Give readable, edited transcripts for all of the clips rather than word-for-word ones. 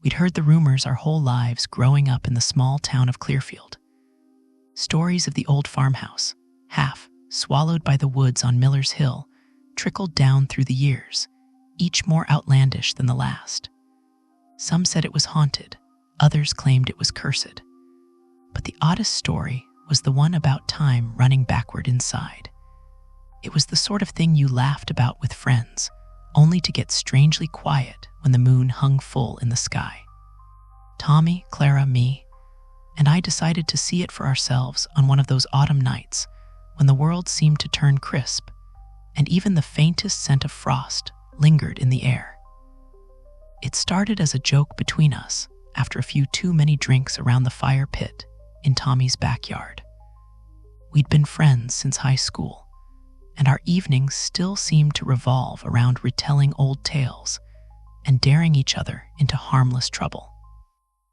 We'd heard the rumors our whole lives growing up in the small town of Clearfield. Stories of the old farmhouse, half swallowed by the woods on Miller's Hill, trickled down through the years, each more outlandish than the last. Some said it was haunted, others claimed it was cursed. But the oddest story was the one about time running backward inside. It was the sort of thing you laughed about with friends, only to get strangely quiet when the moon hung full in the sky. Tommy, Clara, me, and I decided to see it for ourselves on one of those autumn nights when the world seemed to turn crisp, and even the faintest scent of frost lingered in the air. It started as a joke between us after a few too many drinks around the fire pit in Tommy's backyard. We'd been friends since high school, and our evenings still seemed to revolve around retelling old tales and daring each other into harmless trouble.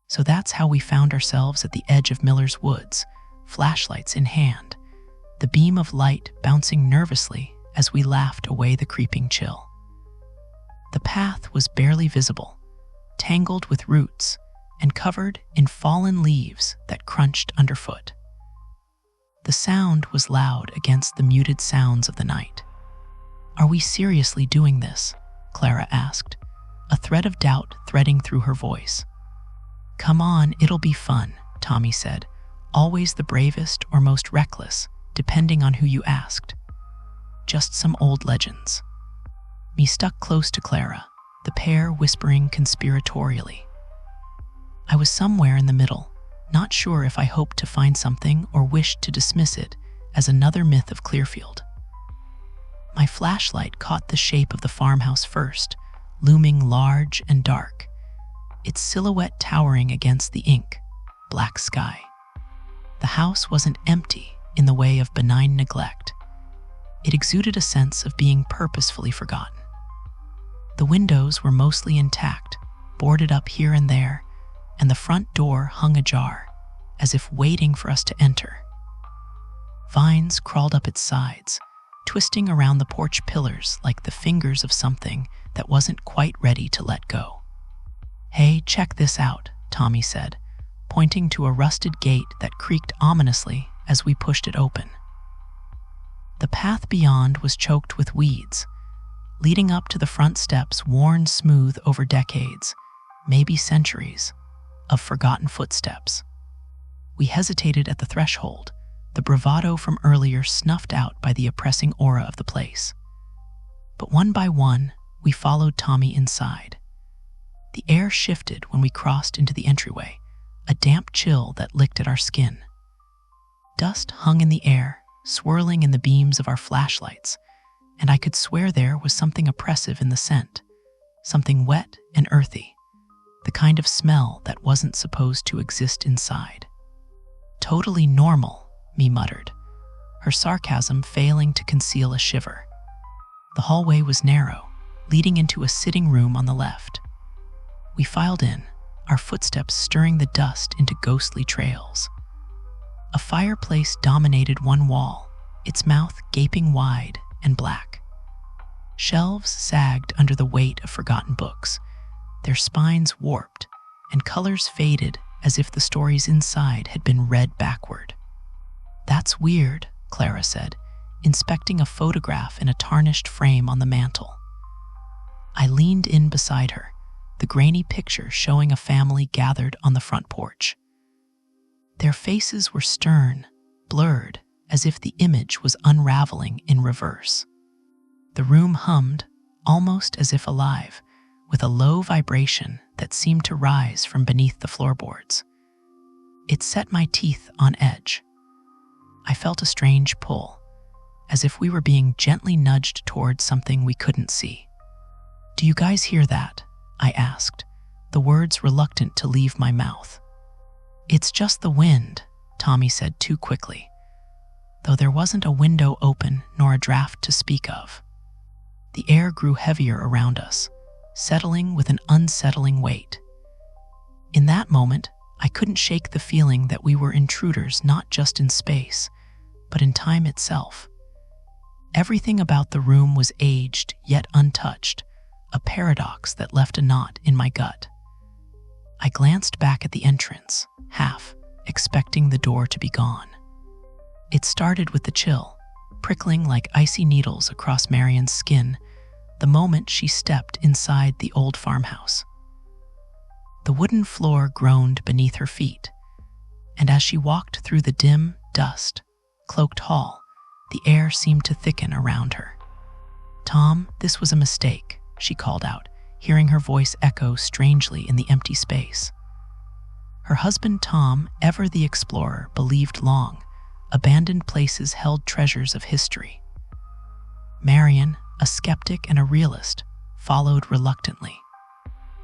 So that's how we found ourselves at the edge of Miller's Woods, flashlights in hand, the beam of light bouncing nervously as we laughed away the creeping chill. The path was barely visible, tangled with roots and covered in fallen leaves that crunched underfoot. The sound was loud against the muted sounds of the night. "Are we seriously doing this?" Clara asked, a thread of doubt threading through her voice. "Come on, it'll be fun," Tommy said, always the bravest or most reckless, depending on who you asked. "Just some old legends." Me stuck close to Clara, the pair whispering conspiratorially. I was somewhere in the middle, not sure if I hoped to find something or wished to dismiss it as another myth of Clearfield. My flashlight caught the shape of the farmhouse first, looming large and dark, its silhouette towering against the ink-black sky. The house wasn't empty in the way of benign neglect. It exuded a sense of being purposefully forgotten. The windows were mostly intact, boarded up here and there, and the front door hung ajar, as if waiting for us to enter. Vines crawled up its sides, twisting around the porch pillars like the fingers of something that wasn't quite ready to let go. "Hey, check this out," Tommy said, pointing to a rusted gate that creaked ominously as we pushed it open. The path beyond was choked with weeds, leading up to the front steps worn smooth over decades, maybe centuries, of forgotten footsteps. We hesitated at the threshold, the bravado from earlier snuffed out by the oppressing aura of the place. But one by one, we followed Tommy inside. The air shifted when we crossed into the entryway, a damp chill that licked at our skin. Dust hung in the air, swirling in the beams of our flashlights, and I could swear there was something oppressive in the scent, something wet and earthy, the kind of smell that wasn't supposed to exist inside. "Totally normal," me muttered, her sarcasm failing to conceal a shiver. The hallway was narrow, leading into a sitting room on the left. We filed in, our footsteps stirring the dust into ghostly trails. A fireplace dominated one wall, its mouth gaping wide and black. Shelves sagged under the weight of forgotten books, their spines warped and colors faded as if the stories inside had been read backward. "That's weird," Clara said, inspecting a photograph in a tarnished frame on the mantel. I leaned in beside her, the grainy picture showing a family gathered on the front porch. Their faces were stern, blurred, as if the image was unraveling in reverse. The room hummed, almost as if alive, with a low vibration that seemed to rise from beneath the floorboards. It set my teeth on edge. I felt a strange pull, as if we were being gently nudged towards something we couldn't see. "Do you guys hear that?" I asked, the words reluctant to leave my mouth. "It's just the wind," Tommy said too quickly, though there wasn't a window open nor a draft to speak of. The air grew heavier around us, settling with an unsettling weight. In that moment, I couldn't shake the feeling that we were intruders not just in space, but in time itself. Everything about the room was aged yet untouched, a paradox that left a knot in my gut. glanced back at the entrance, half expecting the door to be gone. It started with the chill, prickling like icy needles across Marian's skin the moment she stepped inside the old farmhouse. The wooden floor groaned beneath her feet, and as she walked through the dim, dust-cloaked hall, the air seemed to thicken around her. "Tom, this was a mistake," she called out, hearing her voice echo strangely in the empty space. Her husband Tom, ever the explorer, believed long abandoned places held treasures of history. Marian, a skeptic and a realist, followed reluctantly.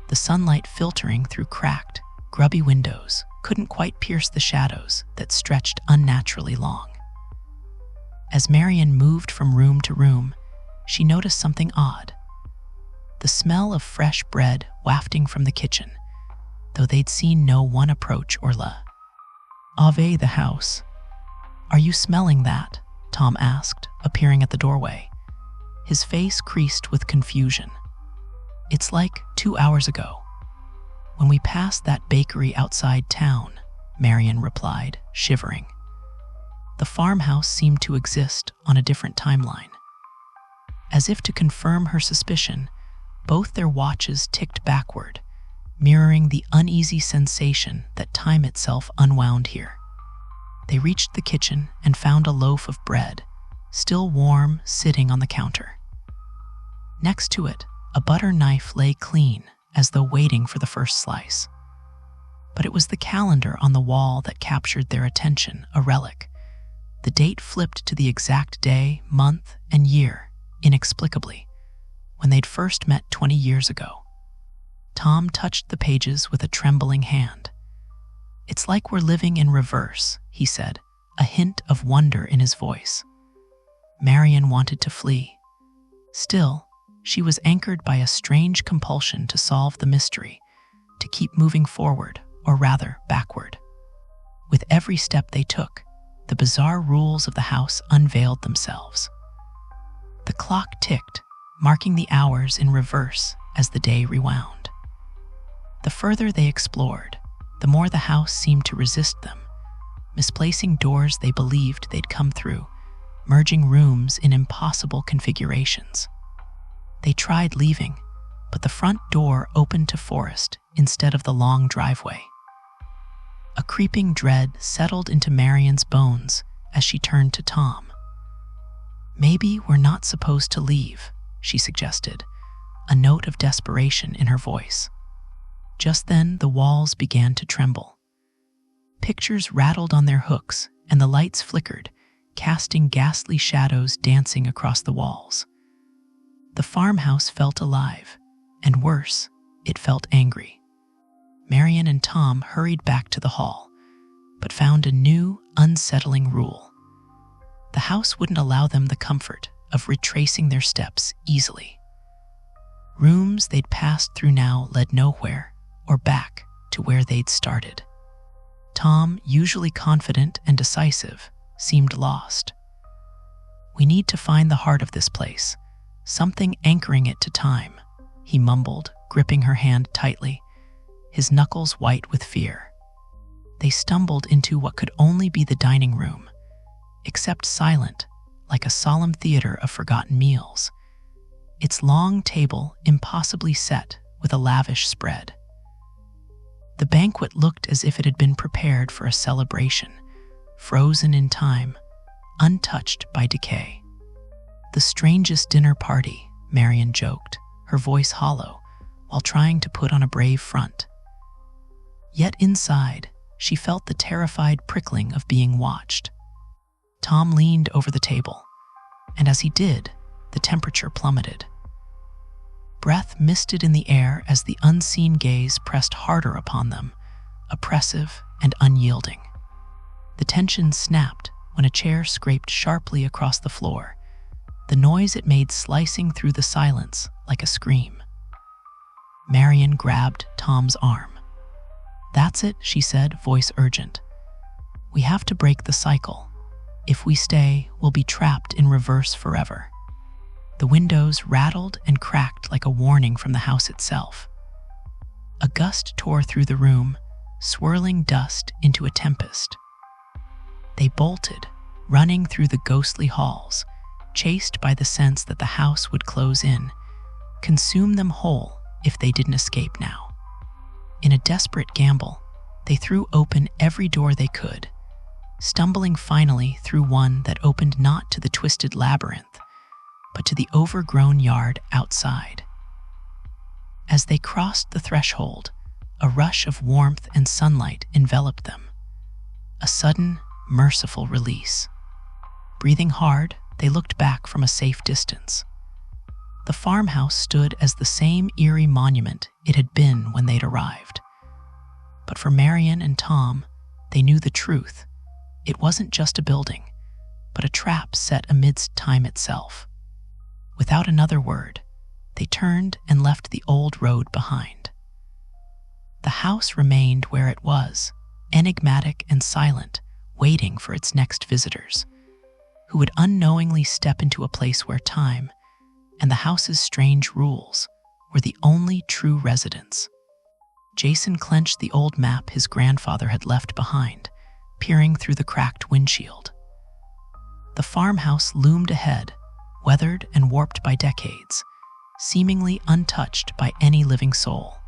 The sunlight filtering through cracked, grubby windows couldn't quite pierce the shadows that stretched unnaturally long. As Marian moved from room to room, she noticed something odd. The smell of fresh bread wafting from the kitchen, though they'd seen no one approach or leave the house. "Are you smelling that?" Tom asked, appearing at the doorway. His face creased with confusion. "It's like 2 hours ago, when we passed that bakery outside town," Marian replied, shivering. The farmhouse seemed to exist on a different timeline. As if to confirm her suspicion, both their watches ticked backward, mirroring the uneasy sensation that time itself unwound here. They reached the kitchen and found a loaf of bread, still warm, sitting on the counter. Next to it, a butter knife lay clean, as though waiting for the first slice. But it was the calendar on the wall that captured their attention, a relic. The date flipped to the exact day, month, and year, inexplicably, when they'd first met 20 years ago. Tom touched the pages with a trembling hand. "It's like we're living in reverse," he said, a hint of wonder in his voice. Marian wanted to flee. Still, she was anchored by a strange compulsion to solve the mystery, to keep moving forward, or rather backward. With every step they took, the bizarre rules of the house unveiled themselves. The clock ticked, marking the hours in reverse as the day rewound. The further they explored, the more the house seemed to resist them, misplacing doors they believed they'd come through, merging rooms in impossible configurations. They tried leaving, but the front door opened to forest instead of the long driveway. A creeping dread settled into Marian's bones as she turned to Tom. "Maybe we're not supposed to leave," she suggested, a note of desperation in her voice. Just then, the walls began to tremble. Pictures rattled on their hooks, and the lights flickered, casting ghastly shadows dancing across the walls. The farmhouse felt alive, and worse, it felt angry. Marian and Tom hurried back to the hall, but found a new, unsettling rule. The house wouldn't allow them the comfort of retracing their steps easily. Rooms they'd passed through now led nowhere, or back to where they'd started. Tom, usually confident and decisive, seemed lost. "We need to find the heart of this place, something anchoring it to time," he mumbled, gripping her hand tightly, his knuckles white with fear. They stumbled into what could only be the dining room, except silent, like a solemn theater of forgotten meals. Its long table impossibly set with a lavish spread. The banquet looked as if it had been prepared for a celebration, frozen in time, untouched by decay. "The strangest dinner party," Marian joked, her voice hollow, while trying to put on a brave front. Yet inside, she felt the terrified prickling of being watched. Tom leaned over the table, and as he did, the temperature plummeted. Breath misted in the air as the unseen gaze pressed harder upon them, oppressive and unyielding. The tension snapped when a chair scraped sharply across the floor, the noise it made slicing through the silence like a scream. Marian grabbed Tom's arm. "That's it," she said, voice urgent. "We have to break the cycle. If we stay, we'll be trapped in reverse forever." The windows rattled and cracked like a warning from the house itself. A gust tore through the room, swirling dust into a tempest. They bolted, running through the ghostly halls, chased by the sense that the house would close in, consume them whole if they didn't escape now. In a desperate gamble, they threw open every door they could, stumbling finally through one that opened not to the twisted labyrinth, but to the overgrown yard outside. As they crossed the threshold, a rush of warmth and sunlight enveloped them. A sudden, merciful release. Breathing hard, they looked back from a safe distance. The farmhouse stood as the same eerie monument it had been when they'd arrived. But for Marion and Tom, they knew the truth. It wasn't just a building, but a trap set amidst time itself. Without another word, they turned and left the old road behind. The house remained where it was, enigmatic and silent, waiting for its next visitors, who would unknowingly step into a place where time and the house's strange rules were the only true residents. Jason clenched the old map his grandfather had left behind, peering through the cracked windshield. The farmhouse loomed ahead, weathered and warped by decades, seemingly untouched by any living soul.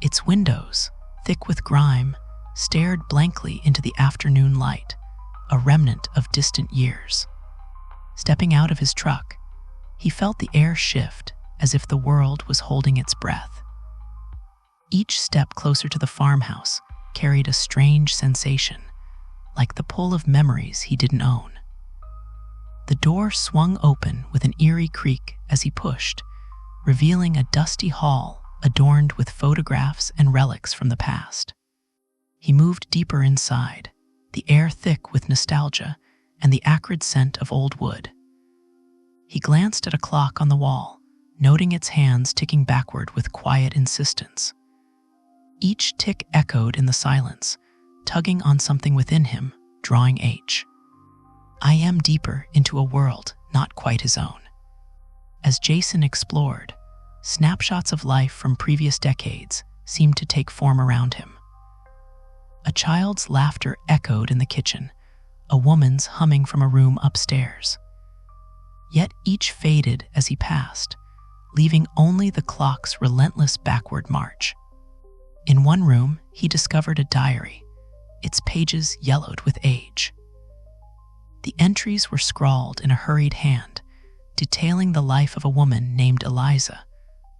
Its windows, thick with grime, stared blankly into the afternoon light, a remnant of distant years. Stepping out of his truck, he felt the air shift as if the world was holding its breath. Each step closer to the farmhouse carried a strange sensation, like the pull of memories he didn't own. The door swung open with an eerie creak as he pushed, revealing a dusty hall adorned with photographs and relics from the past. He moved deeper inside, the air thick with nostalgia and the acrid scent of old wood. He glanced at a clock on the wall, noting its hands ticking backward with quiet insistence. Each tick echoed in the silence, tugging on something within him, drawing H. I am deeper into a world not quite his own. As Jason explored, snapshots of life from previous decades seemed to take form around him. A child's laughter echoed in the kitchen, a woman's humming from a room upstairs. Yet each faded as he passed, leaving only the clock's relentless backward march. In one room, he discovered a diary, its pages yellowed with age. The entries were scrawled in a hurried hand, detailing the life of a woman named Eliza,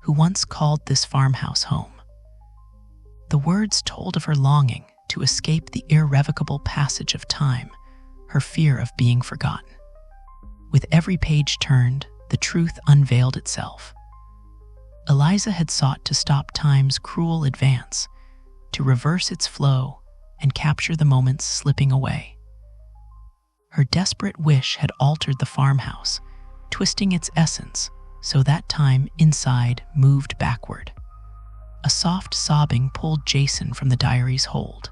who once called this farmhouse home. The words told of her longing to escape the irrevocable passage of time, her fear of being forgotten. With every page turned, the truth unveiled itself. Eliza had sought to stop time's cruel advance, to reverse its flow and capture the moments slipping away. Her desperate wish had altered the farmhouse, twisting its essence so that time inside moved backward. A soft sobbing pulled Jason from the diary's hold.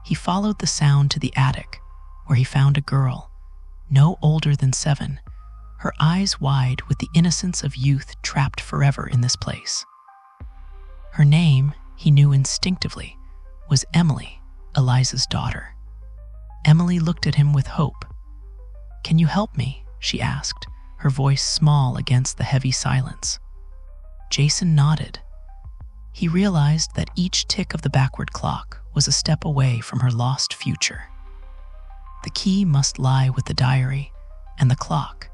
He followed the sound to the attic, where he found a girl, no older than 7, her eyes wide with the innocence of youth trapped forever in this place. Her name, he knew instinctively, was Emily, Eliza's daughter. Emily looked at him with hope. "Can you help me?" she asked, her voice small against the heavy silence. Jason nodded. He realized that each tick of the backward clock was a step away from her lost future. The key must lie with the diary and the clock,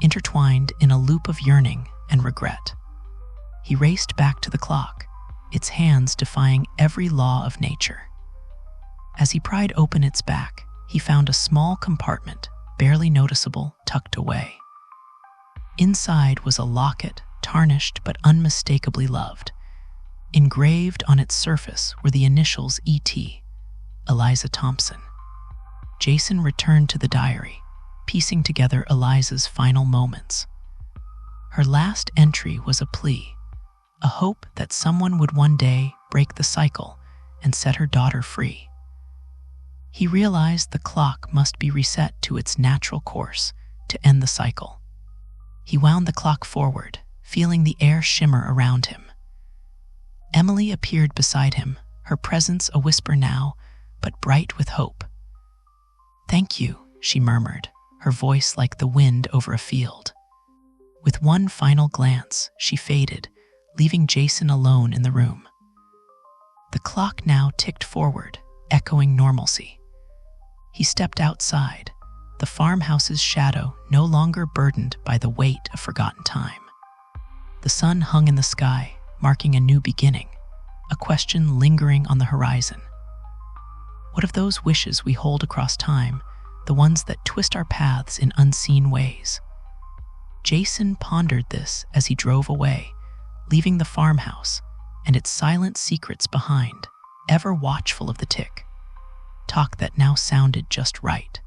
intertwined in a loop of yearning and regret. He raced back to the clock, its hands defying every law of nature. As he pried open its back, he found a small compartment, barely noticeable, tucked away. Inside was a locket, tarnished but unmistakably loved. Engraved on its surface were the initials E.T., Eliza Thompson. Jason returned to the diary, piecing together Eliza's final moments. Her last entry was a plea, a hope that someone would one day break the cycle and set her daughter free. He realized the clock must be reset to its natural course to end the cycle. He wound the clock forward, feeling the air shimmer around him. Emily appeared beside him, her presence a whisper now, but bright with hope. "Thank you," she murmured, her voice like the wind over a field. With one final glance, she faded, leaving Jason alone in the room. The clock now ticked forward, echoing normalcy. He stepped outside, the farmhouse's shadow no longer burdened by the weight of forgotten time. The sun hung in the sky, marking a new beginning, a question lingering on the horizon. What of those wishes we hold across time, the ones that twist our paths in unseen ways? Jason pondered this as he drove away, leaving the farmhouse and its silent secrets behind, ever watchful of the tick. Talk that now sounded just right.